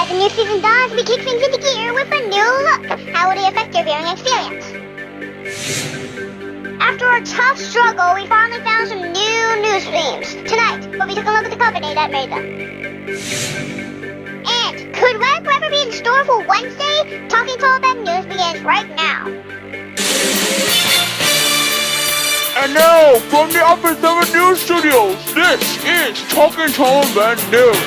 As the new season dawns, we kick things into gear with a new look. How will it affect your viewing experience? After a tough struggle, we finally found some new news streams. Tonight, we'll be taking a look at the company that made them. And could web ever be in store for Wednesday? Talking Tall Ben News begins right now. And now, from the Office of the News Studios, this is Talking Tall Ben News.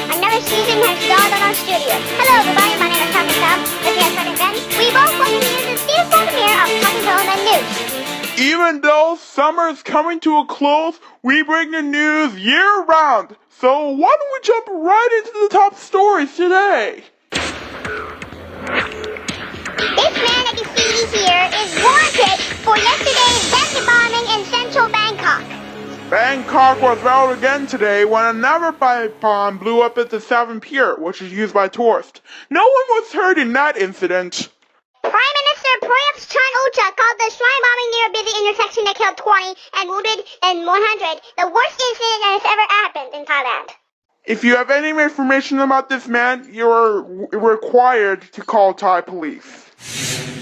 Another season has dawned on our studio. Hello everybody, my name is Talking Tom. With me is Talking Ben. We both welcome you to the season premiere of Talking Tall Ben News. Even though summer is coming to a close, we bring the news year-round. So why don't we jump right into the top stories today? This man that you see here is wanted for yesterday's bank bombing in central Bangkok. Bangkok was routed again today when another pipe bomb blew up at the Southern Pier, which is used by tourists. No one was hurt in that incident. Prime Minister Prayut Chan-o-cha called the shrine bombing near a busy intersection that killed 20 and wounded 100 the worst incident that has ever happened in Thailand. If you have any information about this man, you are required to call Thai police.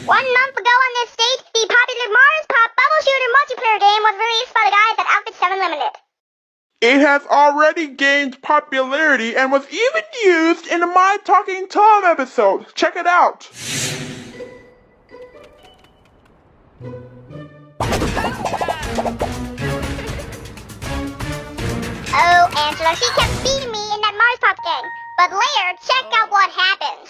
1 month ago on this date, the popular Mars Pop bubble shooter multiplayer game was released by the guys at Outfit 7 Limited. It has already gained popularity and was even used in a My Talking Tom episode. Check it out. Oh, Angela, she kept beating me in that Mars Pop game. But later, check out what happens.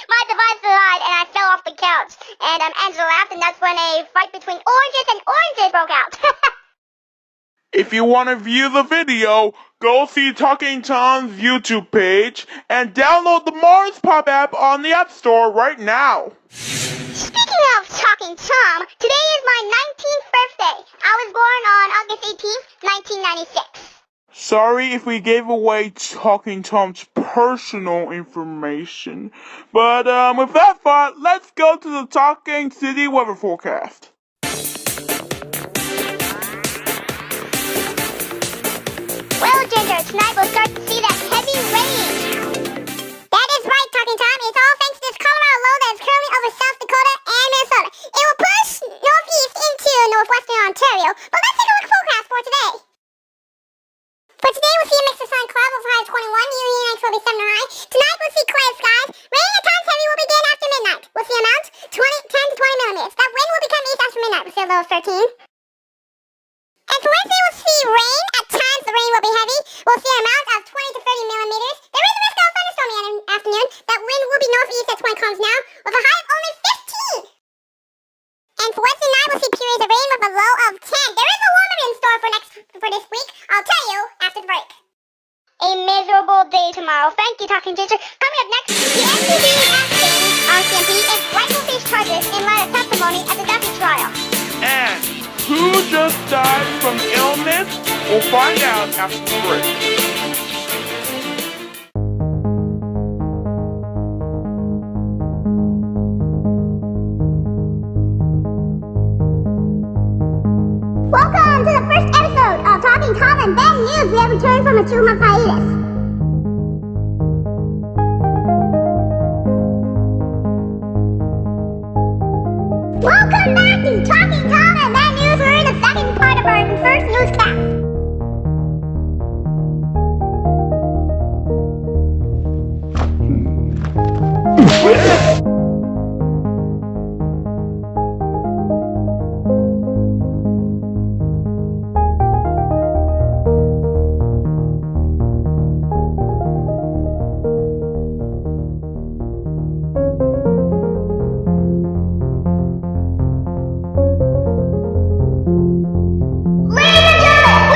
My device died and I fell off the couch. And Angela laughed, and that's when a fight between oranges and oranges broke out. If you want to view the video, go see Talking Tom's YouTube page and download the Mars Pop app on the App Store right now. Speaking of Talking Tom, today is my 19th birthday. I was born on August 18th, 1996. Sorry if we gave away Talking Tom's personal information, but with that thought, let's go to the Talking City weather forecast. Well, Ginger, tonight we'll start to see that heavy rain. That is right, Talking Tom. It's all thanks to this Colorado low that is currently over South Dakota and Minnesota. It will push northeast into northwestern Ontario, but let's take a look at forecast for today. For today, we'll see a mix of sun and cloud with a high of 21, UV index will be 7 high. Tonight, we'll see clear skies. Rain at times heavy will begin after midnight. We'll see amounts 10 to 20 millimeters. That wind will become east after midnight. We'll see a low of 13. And for Wednesday, we'll see rain. At times, the rain will be heavy. We'll see an amount of 20 to 30 millimeters. There is a risk of a thunderstorm in the afternoon. That wind will be northeast at 20 kilometers an hour with a high of only 15. And for Wednesday night, we'll see periods of rain with a low of 10. There is a warmer in store for this week. I'll tell you after the break. A miserable day tomorrow. Thank you, Talking Ginger. Coming up next, the NCB asking RCMP if Wright will face charges in light of testimony at the Duffy trial. And who just died from illness? We'll find out after the break. Welcome to the first episode of Talking Tom and Ben News. We have returned from a 2-month hiatus. Welcome back to Talking Tom and Ben News. We're in the second part of our first newscast. Ladies and gentlemen,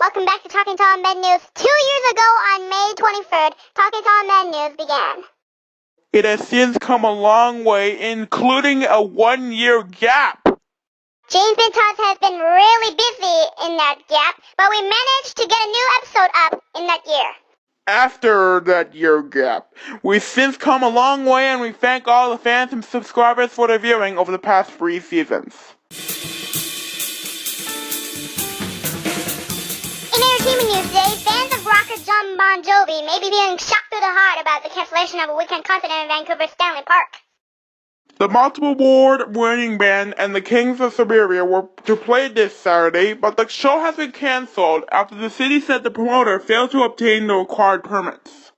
Welcome back to Talking Tom Men News. 2 years ago on May 23rd, Talking Tom Men News began. It has since come a long way, including a 1-year gap. James Bintods has been really busy in that gap, but we managed to get a new episode up in that year. After that year gap, we've since come a long way, and we thank all the fans and subscribers for their viewing over the past 3 seasons. In entertainment news today, fans of rocker John Bon Jovi may be feeling shocked through the heart about the cancellation of a weekend concert in Vancouver's Stanley Park. The multiple award-winning band and the Kings of Siberia were to play this Saturday, but the show has been cancelled after the city said the promoter failed to obtain the required permits.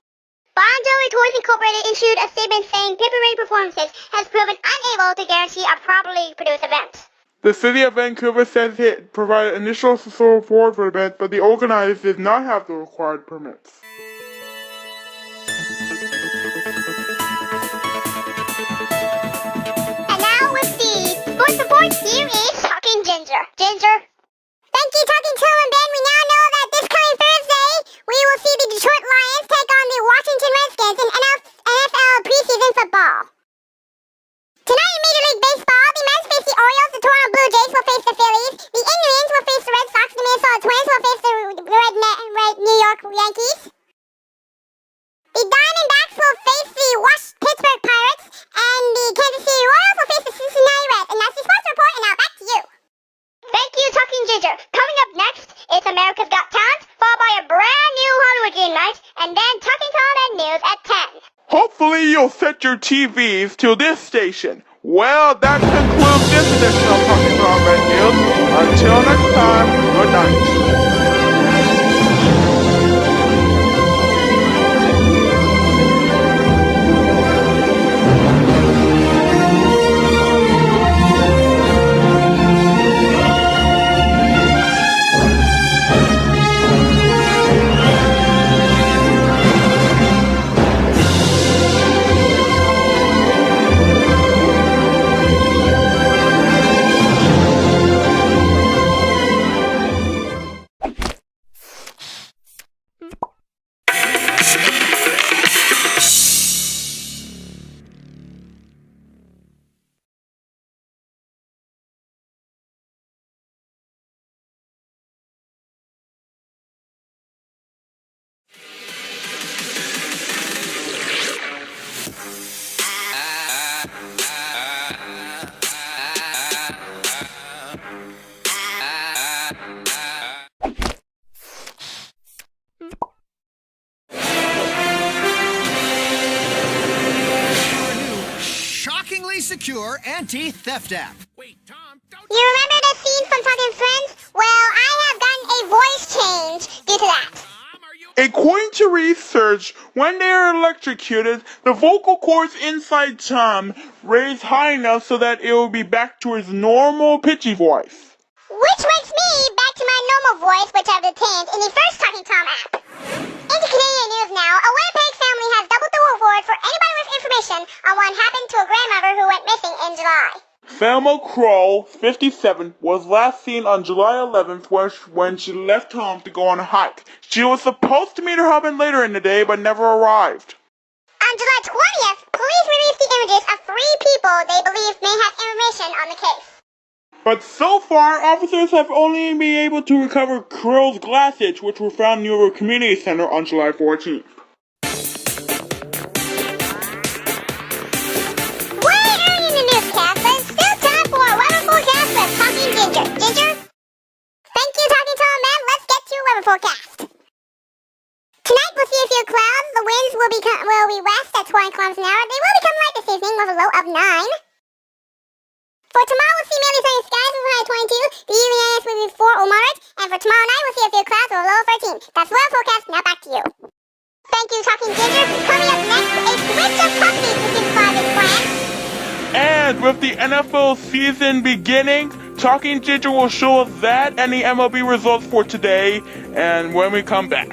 Bon Jovi Tours Incorporated issued a statement saying Paper Rain Performances has proven unable to guarantee a properly produced event. The city of Vancouver says it provided initial support for the event, but the organizers did not have the required permits. Here is Talking Ginger. Ginger? Thank you, Talking Tom and Ben. We now know that this coming Thursday, we will see the Detroit Lions take on the Washington Redskins in NFL preseason football. Tonight in Major League Baseball, the Mets face the Orioles, the Toronto Blue Jays will face the Phillies, the Indians will face the Red Sox, the Minnesota Twins will face the Red New York Yankees. The Diamondbacks will face the Pittsburgh Pirates, and the Kansas City Royals will face the Cincinnati Reds. And that's the sports report, and now back to you. Thank you, Talking Ginger. Coming up next, it's America's Got Talent, followed by a brand new Hollywood game night, and then Talking Tom and News at 10. Hopefully you'll set your TVs to this station. Well, that concludes this edition of Talking Tom and News. Until next time, good night. Secure anti-theft app. Wait, Tom, don't... You remember the scene from Talking Friends? Well, I have gotten a voice change due to that. Tom, are you... According to research, when they are electrocuted, the vocal cords inside Tom raise high enough so that it will be back to his normal pitchy voice. Which makes me back to my normal voice, which I've obtained in the first Talking Tom app. Into Canadian news now, a Winnipeg family has doubled the reward for anybody with information on what happened to a grandmother who went missing in July. Thelma Kroll, 57, was last seen on July 11th when she left home to go on a hike. She was supposed to meet her husband later in the day, but never arrived. On July 20th, police released the images of 3 people they believe may have information on the case. But so far, officers have only been able to recover Kroll's glasses, which were found near a community center on July 14th. Way early in the newscast, but it's still time for a weather forecast with Talking Ginger. Ginger? Thank you, Talking Tom, man. Let's get to weather forecast. Tonight we'll see a few clouds. The winds will be west at 20 kilometers an hour. They will become light this evening with a low of 9. For tomorrow, we'll see mainly sunny skies with a high of 22. The evening hours will be 4 or moderate. And for tomorrow night, we'll see a few clouds with a low of 13. That's the weather forecast. Now back to you. Thank you, Talking Ginger. Coming up next, a switch of companies to supervise its plan. And with the NFL season beginning, Talking Ginger will show us that and the MLB results for today, and when we come back.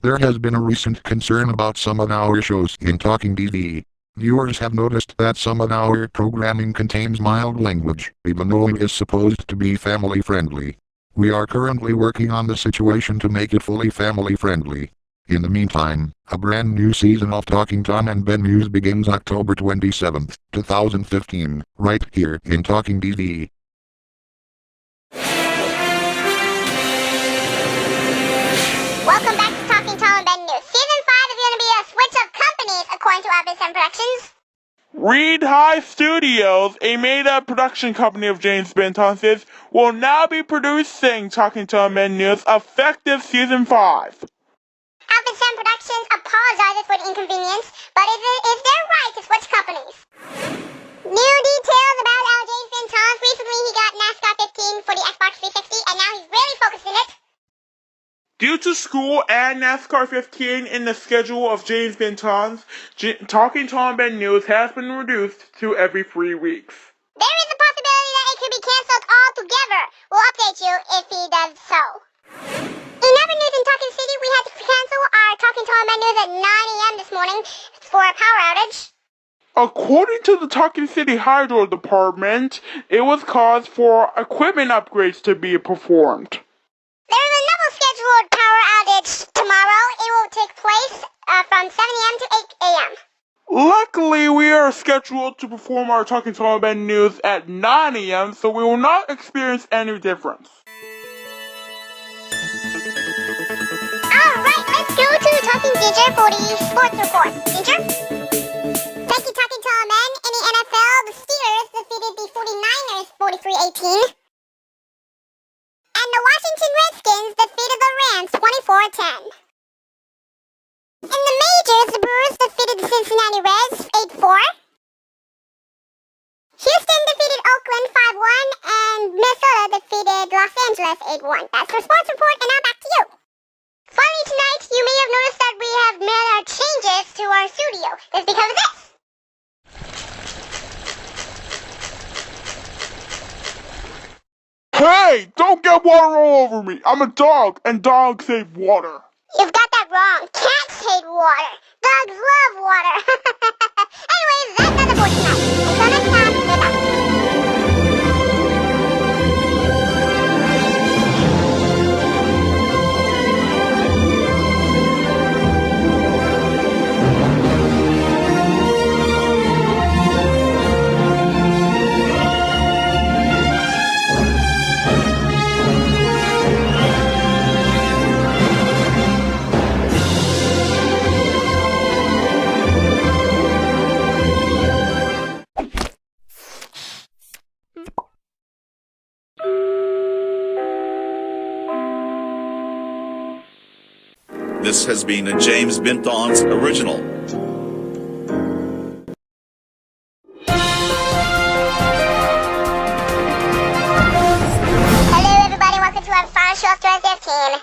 There has been a recent concern about some of our shows in Talking TV. Viewers have noticed that some of our programming contains mild language, even though it is supposed to be family friendly. We are currently working on the situation to make it fully family friendly. In the meantime, a brand new season of Talking Tom and Ben News begins October 27th, 2015, right here in Talking TV. Welcome back to Talking Tom and Ben News. Season 5 is going to be a switch of companies, according to Obvious and Productions. Reed High Studios, a made-up production company of James Benton's, will now be producing Talking Tom and News effective Season 5. Obvious and Productions apologizes for the inconvenience, but is their right to switch companies. New details about how James Benton. Recently he got NASCAR 15 for the Xbox 360, and now he's really focused on it. Due to school and NASCAR 15 in the schedule of James Benton's, Talking Tom and Ben News has been reduced to every 3 weeks. There is a possibility that it could be cancelled altogether. We'll update you if he does so. In other news in Talking City, we had to cancel our Talking Tom and Ben News at 9 a.m. this morning for a power outage. According to the Talking City Hydro Department, it was caused for equipment upgrades to be performed. There is another scheduled power outage tomorrow. It will take place from 7 a.m. to 8 a.m. Luckily, we are scheduled to perform our Talking Tom and Ben News at 9 a.m., so we will not experience any difference. Alright, let's go to Talking Ginger for the sports report. Ginger? Thank you, Talking Tom Men. In the NFL, the Steelers defeated the 49ers 43-18. And the Washington Redskins defeated the Rams 24-10. In the majors, the Brewers defeated the Cincinnati Reds 8-4. Houston defeated Oakland 5-1, and Minnesota defeated Los Angeles 8-1. That's your sports report, and now back to you. Finally tonight, you may have noticed that we have made our changes to our studio. It's because of this. Hey, don't get water all over me. I'm a dog, and dogs save water. You've got that wrong. Cats hate water. Dogs love water. Anyways, that's not the for tonight. Until next time, goodbye. This has been a James Benton's original. Hello, everybody. Welcome to our final show of 2015.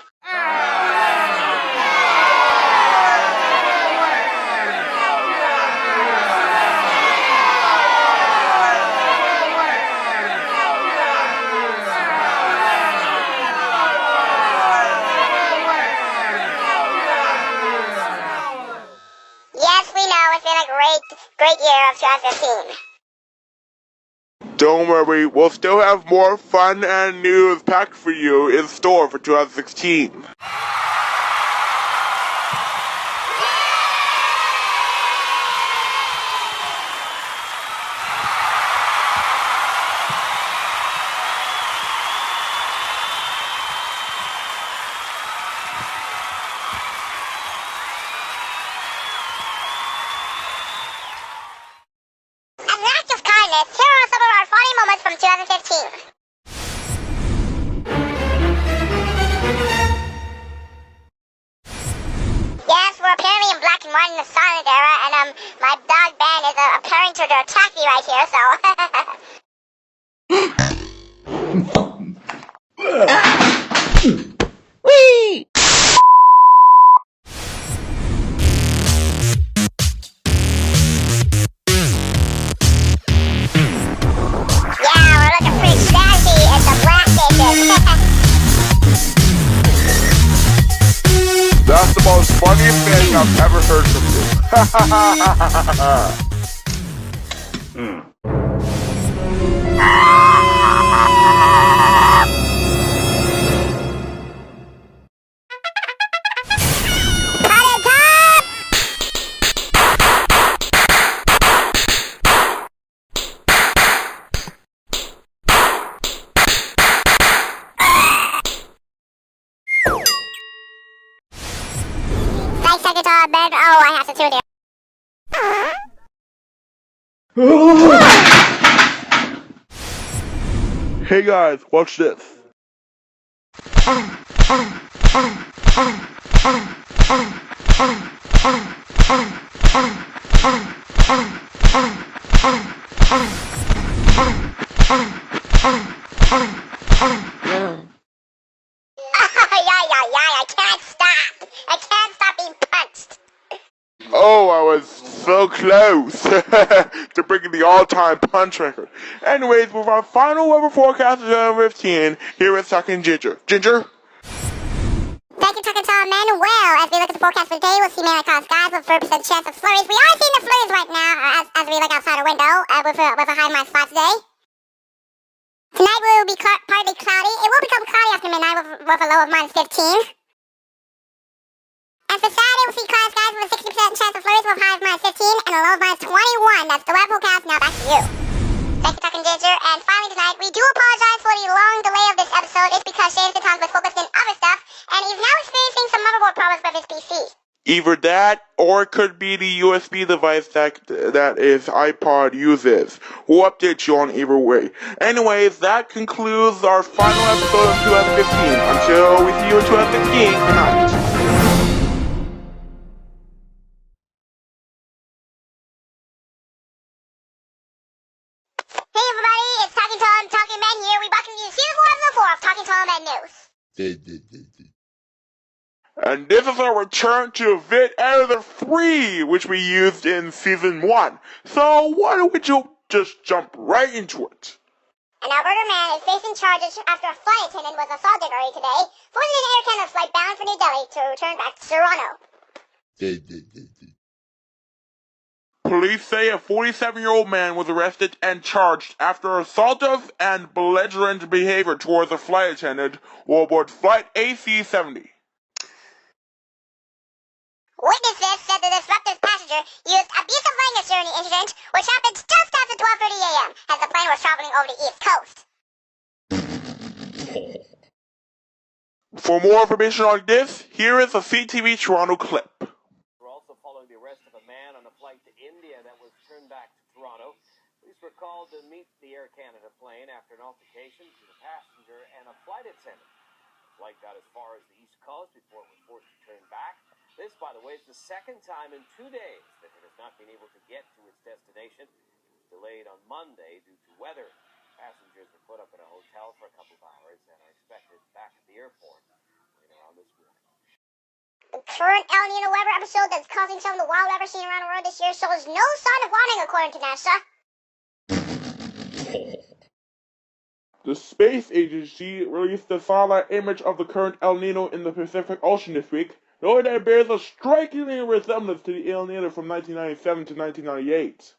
Yes, we know. It's been a great year of 2015. Don't worry, we'll still have more fun and news packed for you in store for 2016. As an act of kindness, here are some of our funny moments from 2015. Yes, we're apparently in black and white in the silent era, and my dog Ben is appearing to attack me right here, so. Whee! Yeah, we're looking pretty sassy at the black station. That's the most funniest thing I've ever heard from you. Thanks, Secretary Ben. Oh, I have to tune in. Hey guys, watch this. I can't stop. I can't stop being punched. Oh, I was so close to breaking the all-time punch record. Anyways, with our final weather forecast of 2015, here is Talking Ginger. Ginger? Thank you, Talking Tom Man. Well, as we look at the forecast for today, we'll see mainly cloudy skies with 4% chance of flurries. We are seeing the flurries right now as we look outside our window with a high minus 5 today. Tonight will be partly cloudy. It will become cloudy after midnight with a low of minus 15. And for Saturday, we'll see cloudy skies with a 60% chance of flurries with a high of minus 15 and a low of minus 21. That's the weather forecast. Now back to you. Thank you, Talking Ginger. And finally tonight, we do apologize for the long delay of this episode. It's because James Tom was focused on other stuff, and he's now experiencing some motherboard problems with his PC. Either that, or it could be the USB device that his iPod uses. We'll update you on either way. Anyways, that concludes our final episode of 2015. Until we see you in 2016, good night. Hey everybody, it's Talking Tom, Talking Men here. We welcome you to season 1 of 4 of Talking Tom Men News. And this is our return to Vid Editor 3, which we used in Season 1. So why don't we just jump right into it? An Alberta man is facing charges after a flight attendant was assaulted early today, forcing an Air Canada flight bound for New Delhi to return back to Toronto. Police say a 47-year-old man was arrested and charged after assaultive and belligerent behavior towards a flight attendant while aboard flight AC-70. Witnesses said the disruptive passenger used abusive language during the incident, which happened just after 12:30 a.m. as the plane was traveling over the East Coast. For more information on this, here is a CTV Toronto clip. We're also following the arrest of a man on a flight to India that was turned back to Toronto. Police were called to meet the Air Canada plane after an altercation between a passenger and a flight attendant. The flight got as far as the East Coast before it was forced to turn back. This, by the way, is the second time in 2 days that it has not been able to get to its destination. It was delayed on Monday due to weather. Passengers were put up in a hotel for a couple of hours and are expected back at the airport later on this morning. The current El Nino weather episode that's causing some of the wild weather seen around the world this year shows no sign of warming, according to NASA. The Space Agency released a satellite image of the current El Nino in the Pacific Ocean this week, knowing that it bears a striking resemblance to the El Nino from 1997 to 1998.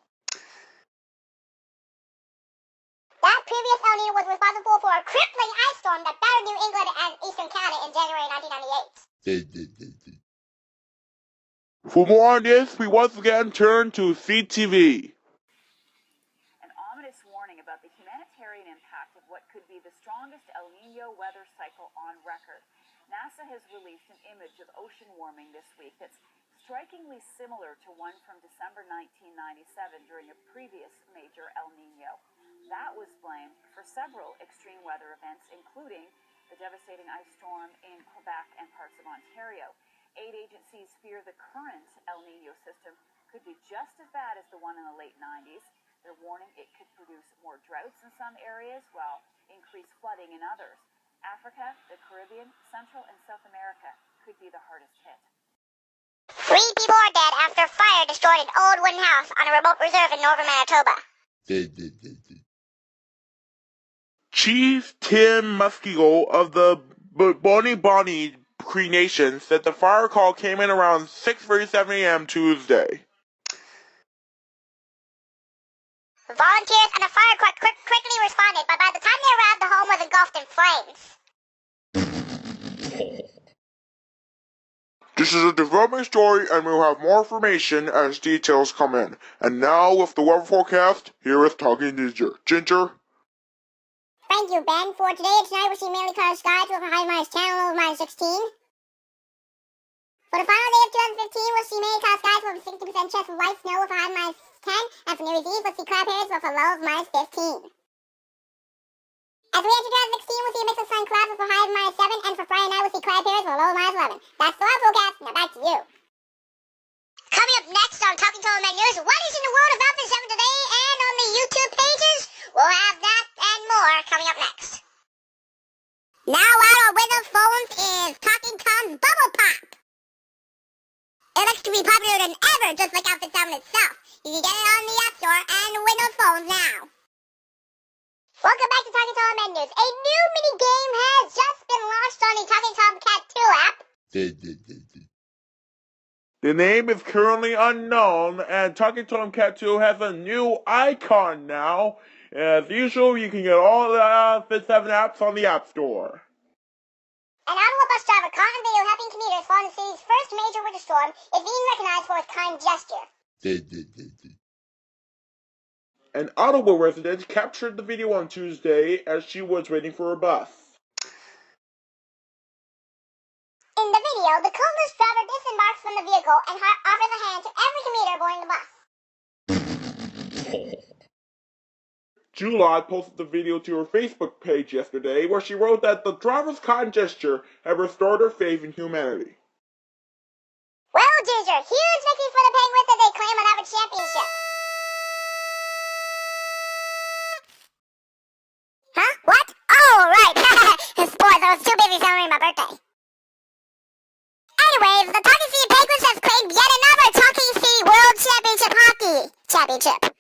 That previous El Nino was responsible for a crippling ice storm that battered New England and eastern Canada in January 1998. For more on this, we once again turn to CTV. An ominous warning about the humanitarian impact of what could be the strongest El Nino weather cycle on record. NASA has released an image of ocean warming this week that's strikingly similar to one from December 1997 during a previous major El Nino. That was blamed for several extreme weather events, including the devastating ice storm in Quebec and parts of Ontario. Aid agencies fear the current El Nino system could be just as bad as the one in the late 90s. They're warning it could produce more droughts in some areas while increase flooding in others. Africa, the Caribbean, Central and South America could be the hardest hit. 3 people are dead after fire destroyed an old wooden house on a remote reserve in northern Manitoba. Chief Tim Muskego of the Bonnie Cree Nation said the fire call came in around 6:37 a.m. Tuesday. Volunteers and a fire truck quickly responded, but by the time they arrived, the home was engulfed in flames. This is a developing story, and we'll have more information as details come in. And now, with the weather forecast, here is Talking Ginger. Ginger? Thank you, Ben. For today and tonight, we'll see mainly cloudy skies with a high of -10 and low of -16. For the final day of 2015, we'll see mainly cloudy skies with a 60% chance of light snow with a high of -10. And for New Year's Eve, we'll see cloud periods with a low of -15. As we enter 2016, we'll see a mix of sun and clouds with a high of -7. And for Friday night, we'll see cloud periods with a low of -11. That's the weather forecast. Now back to you. Coming up next on Talking to All Men News, what is in the world about this happened today and on the YouTube pages? We'll have that and more coming up next. Now out on Windows phones is Talking Tom's Bubble Pop. It looks to be popular than ever, just like out the sound itself. You can get it on the App Store and Windows phones now. Welcome back to Talking Tom Men News. A new mini game has just been launched on the Talking Tom Cat 2 app. The name is currently unknown, and Talking Tom Cat 2 has a new icon now. As usual, you can get all the Fit 7 apps on the App Store. An Ottawa bus driver caught on video helping commuters following the city's first major winter storm is being recognized for his kind gesture. An Ottawa resident captured the video on Tuesday as she was waiting for her bus. In the video, the coolest driver disembarks from the vehicle and offers a hand to every commuter boarding the bus. July posted the video to her Facebook page yesterday, where she wrote that the driver's kind gesture had restored her faith in humanity. Well, Ginger, huge victory for the Penguins as they claim another championship. Huh? What? Oh, right. Sports, I was too busy celebrating my birthday. Anyways, the Talking City Penguins has claimed yet another Talking City World Championship Hockey Championship.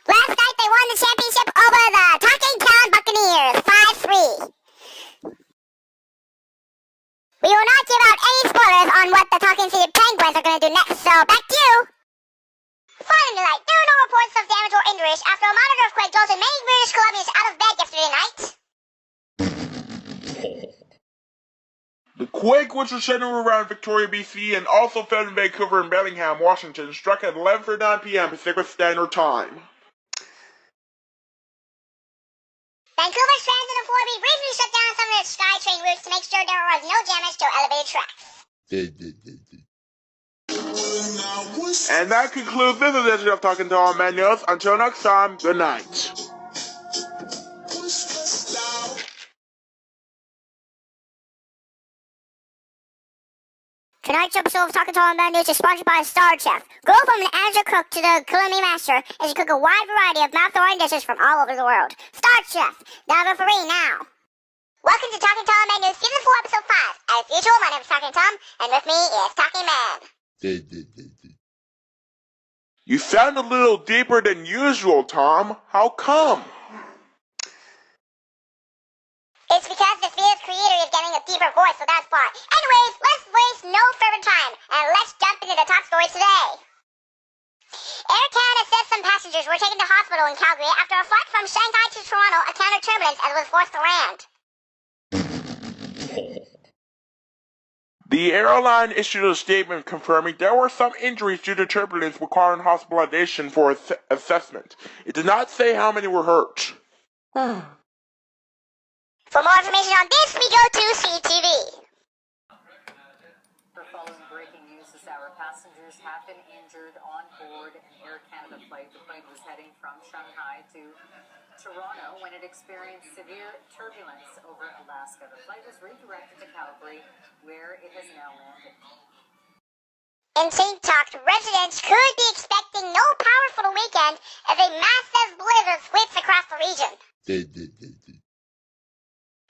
Last night they won the championship over the Talking Town Buccaneers, 5-3. We will not give out any spoilers on what the Talking City Penguins are going to do next, so back to you. Finally tonight, there were no reports of damage or injuries after a moderate earthquake jolted many British Columbians out of bed yesterday night. The quake, which was centered around Victoria, BC, and also felt in Vancouver and Bellingham, Washington, struck at 11:09 p.m. Pacific Standard Time. Vancouver's Transit Authority briefly shut down some of its SkyTrain routes to make sure there was no damage to elevated tracks. And that concludes this edition of Talking to All Men News. Until next time, good night. Tonight's episode of Talking to All Men News is sponsored by Star Chef. Go from an amateur cook to the culinary master as you cook a wide variety of mouth-watering dishes from all over the world. Star Chef, now for free now. Welcome to Talking to All Men News, Season 4, Episode 5. As usual, my name is Talking Tom, and with me is Talking Man. You sound a little deeper than usual, Tom. How come? It's because this video's creator is getting a deeper voice, so that's why. Anyways, let's waste no further time, and let's jump into the top story today. Air Canada says some passengers were taken to hospital in Calgary after a flight from Shanghai to Toronto encountered turbulence and was forced to land. The airline issued a statement confirming there were some injuries due to turbulence requiring hospitalization for assessment. It did not say how many were hurt. For more information on this, we go to CTV. For following breaking news this hour, passengers have been injured on board an Air Canada flight. The plane was heading from Shanghai to Toronto when it experienced severe turbulence over Alaska. The flight was redirected to Calgary, where it has now landed. In St. Talk, residents could be expecting no power for the weekend as a massive blizzard sweeps across the region.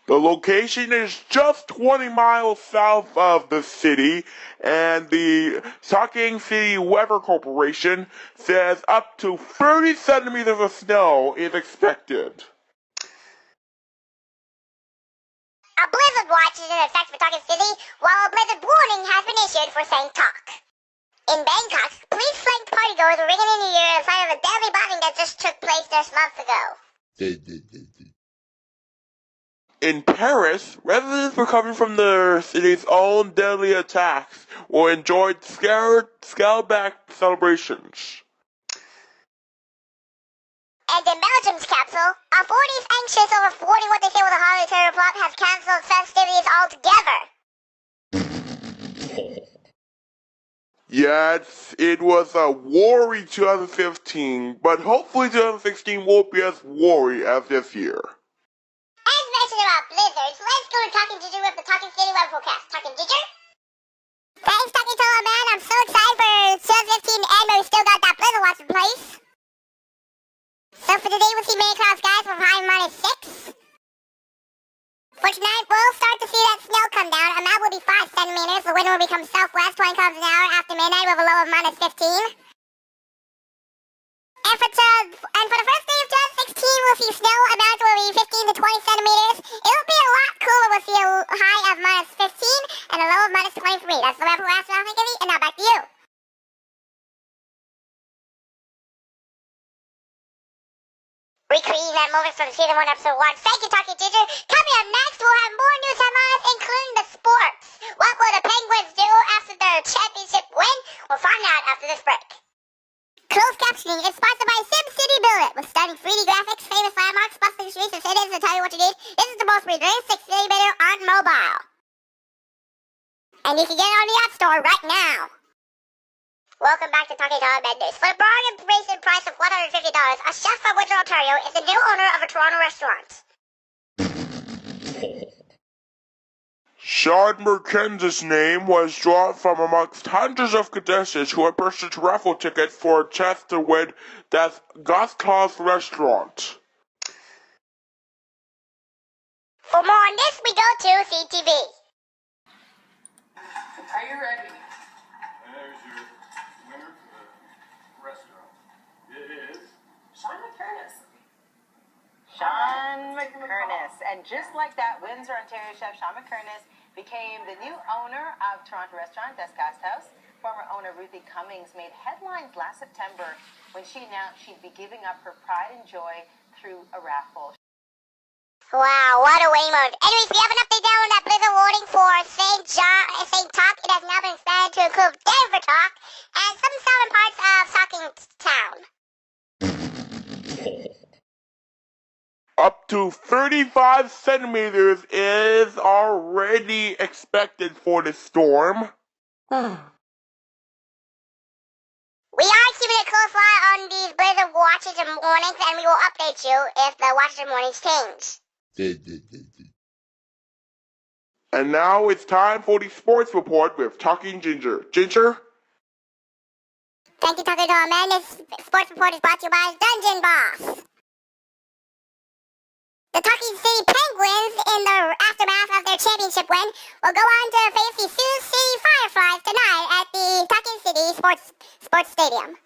The location is just 20 miles south of the city, and the Talking City Weather Corporation says up to 30 centimeters of snow is expected. A blizzard watch is in effect for Talking City, while a blizzard warning has been issued for St. Talk. In Bangkok, police flanked partygoers ringing in the air in sight of a deadly just took place just months ago. In Paris, residents recovering from the city's own deadly attacks will enjoy scaled-back celebrations. And in Belgium's capital, authorities anxious over thwarting what they say was a holiday terror plot have cancelled festivities altogether. Yes, it was a worry 2015, but hopefully 2016 won't be as worry as this year. As mentioned about blizzards, let's go to Talking Ginger with the Talking City weather forecast. Talking Ginger? Thanks, Talking Tola, man. I'm so excited for 2015 and we still got that blizzard watch in place. So for today, we'll see many cloud skies with high -6. For tonight, we'll start to see that snow come down. A map will be 5 centimeters. The wind will become southwest 20 kilometers an hour after midnight with a low of -15. And for the first day of 2016, we'll see snow amount will be 15 to 20 centimeters. It'll be a lot cooler. We'll see a high of -15 and a low of -23. That's the weather forecast for Gibby, and now back to you. Recreating that moment from season 1, episode 1. Thank you, Talking Ginger. Coming up next, we'll have more news headlines, including the sports. What will the Penguins do after their championship win? We'll find out after this break. Closed captioning is sponsored by SimCity Build It, with stunning 3D graphics, famous landmarks, bustling streets, and cities to tell you what you need. This is the most realistic simulator on mobile. And you can get it on the App Store right now. Welcome back to Talking Tola Bed News. For a bargain basement price of $150, a chef from Windsor, Ontario is the new owner of a Toronto restaurant. Sean Merkenz's name was drawn from amongst hundreds of contestants who had purchased raffle tickets for a chance to win that Gothclaws restaurant. For more on this, we go to CTV. Are you ready? There's your winner for the restaurant. It is Sean McCurnis. Sean McCurnis. And just like that, Windsor, Ontario chef Sean McCurnis became the new owner of Toronto restaurant Des Gasthaus. Former owner Ruthie Cummings made headlines last September when she announced she'd be giving up her pride and joy through a raffle. Wow, what a waymo. Anyways, we have an update down on that blizzard warning for St. Talk. It has now been expanded to include Denver Talk and some southern parts of Talking Town. Up to 35 centimeters is already expected for the storm. We are keeping a close eye on these blizzard watches and warnings, and we will update you if the watches and warnings change. And now it's time for the sports report with Talking Ginger. Ginger? Thank you, Talking Tola Man. This sports report is brought to you by Dungeon Boss. The Talking City Penguins, in the aftermath of their championship win, will go on to face the Sioux City Fireflies tonight at the Talking City Sports Stadium.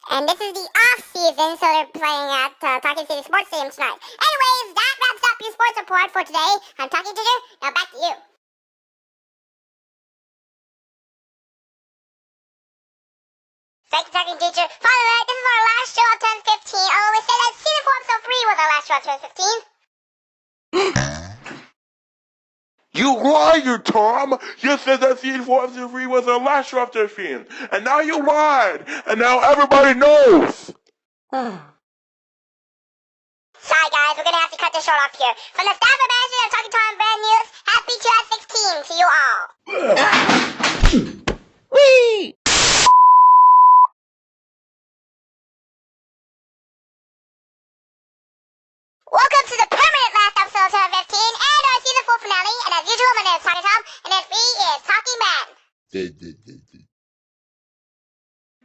And this is the off-season, so they're playing at Talking City Sports Stadium tonight. Anyways, that wraps up your sports report for today. I'm Talking Ginger. Now back to you. Thank you, Talking Ginger. Finally, this is our last show of 2015. Although we said that season 4, episode 3 was our last show of 2015. You liar, Tom! You said that season 4 episode 3 was the last show of 2015. And now you lied! And now everybody knows! Sorry guys, we're gonna have to cut this short off here. From the staff and management of Talking Tom Brand News, happy 2016 to you all. Whee! Welcome to the permanent last episode of 2015 and our season 4 finale. And as usual, my name is Talking Tom, and this is Talking Man.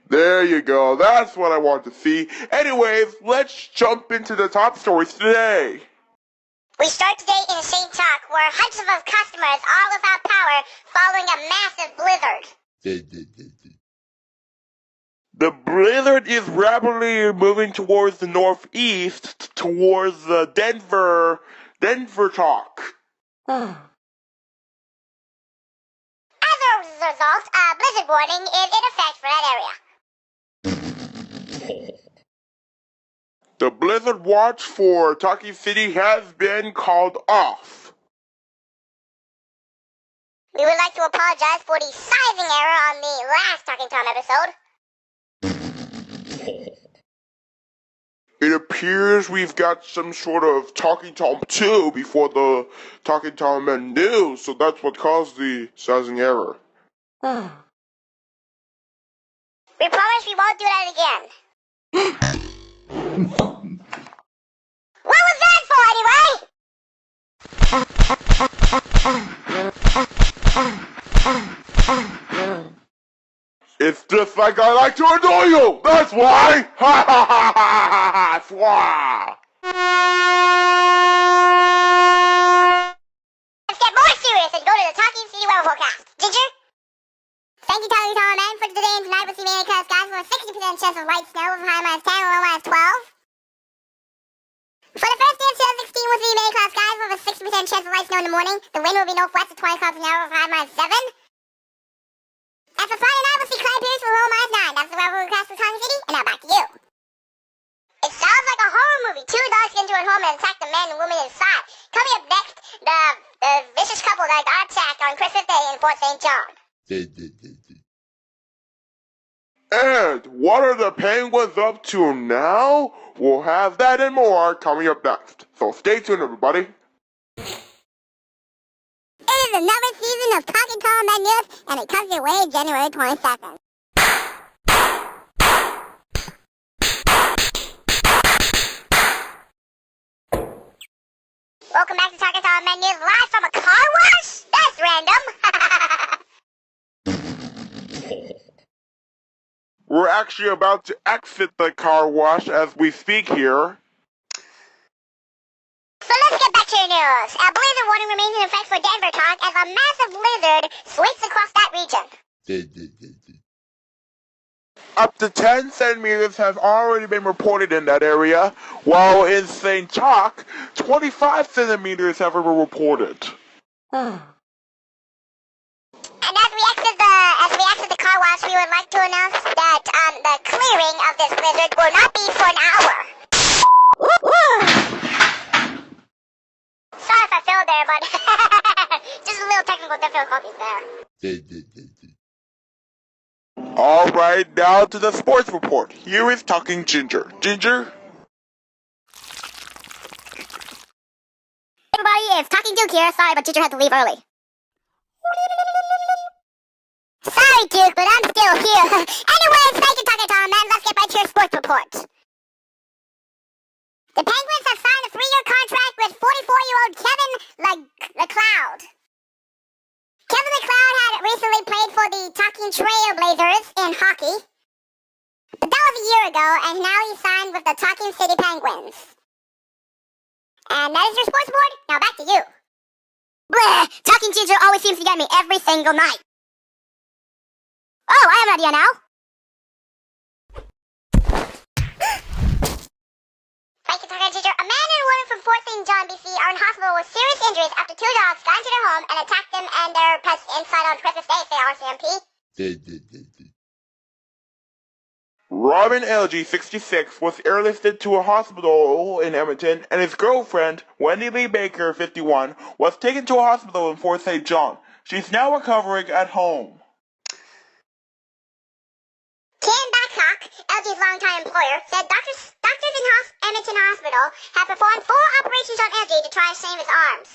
There you go. That's what I want to see. Anyways, let's jump into the top stories today. We start today in St. Talk, where hundreds of customers are without power following a massive blizzard. The blizzard is rapidly moving towards the northeast, towards the Denver Talk. As a result, a blizzard warning is in effect for that area. The blizzard watch for Talking City has been called off. We would like to apologize for the sizing error on the last Talking Tom episode. It appears we've got some sort of Talking Tom 2 before the Talking Tom Men news, so that's what caused the sizing error. We promise we won't do that again. What was that for, anyway? It's just like I like to annoy you! That's why! Ha ha ha ha ha! That's why! Let's get more serious and go to the Talking City weather forecast. Ginger? Thank you, Talking Tom Man. For today and tonight, we'll see mainly clouds skies with a 60% chance of light snow with a high -10 and low -12. For the first day of 2016, we'll see mainly clouds skies with a 60% chance of light snow in the morning. The wind will be northwest at 20 miles an hour with a high -7. And for Friday night, we'll see cloud periods with a low -9. That's the weather forecast for Talking City, and now back to you. It sounds like a horror movie. Two dogs get into a home and attack the man and woman inside. Coming up next, the vicious couple that got attacked on Christmas Day in Fort St. John. And what are the Penguins up to now? We'll have that and more coming up next. So stay tuned, everybody. It is another season of Talking Tom Man News, and it comes your way January 22nd. Welcome back to Talking Tom Man News, live from a car wash? That's random. We're actually about to exit the car wash as we speak here. So let's get back to your news. A blizzard warning remains in effect for Denver Talk as a massive blizzard sweeps across that region. Up to 10 centimeters have already been reported in that area, while in St. Chalk, 25 centimeters have been reported. And as we exit the car wash, we would like to announce that the clearing of this blizzard will not be for an hour. Sorry if I failed there, but just a little technical difficulties there. Alright, now to the sports report. Here is Talking Ginger. Ginger? Everybody, it's Talking Duke here. Sorry, but Ginger had to leave early. Sorry, Duke, but I'm still here. Anyways, thank you, Talking Tom, man. Let's get back to your sports report. The Penguins have signed a 3-year contract with 44-year-old Kevin LeCloud. Kevin LeCloud had recently played for the Talking Trailblazers in hockey. But that was a year ago, and now he's signed with the Talking City Penguins. And that is your sports report. Now back to you. Bleh! Talking Ginger always seems to get me every single night. Oh, I have an idea now. Thank you, Talking Ginger. A man and a woman from Fort St. John, BC are in hospital with serious injuries after two dogs got into their home and attacked them and their pets inside on Christmas Day, say RCMP. Robin LG, 66, was airlifted to a hospital in Edmonton, and his girlfriend, Wendy Lee Baker, 51, was taken to a hospital in Fort St. John. She's now recovering at home. Ken Babcock, LG's longtime employer, said doctors in Edmonton Hospital have performed 4 operations on LG to try to save his arms.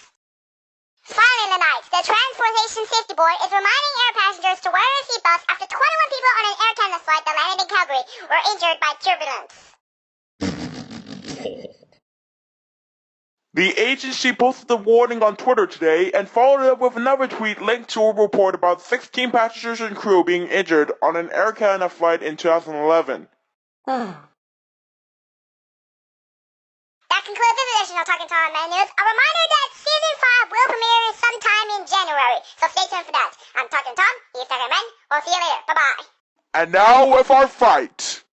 Finally tonight, the Transportation Safety Board is reminding air passengers to wear their seatbelts after 21 people on an Air Canada flight that landed in Calgary were injured by turbulence. The agency posted the warning on Twitter today and followed it up with another tweet linked to a report about 16 passengers and crew being injured on an Air Canada flight in 2011. That concludes this edition of Talking Tom Man News. A reminder that Season 5 will premiere sometime in January, so stay tuned for that. I'm Talking Tom, he's Talking Man. We'll see you later. Bye-bye. And now with our fight.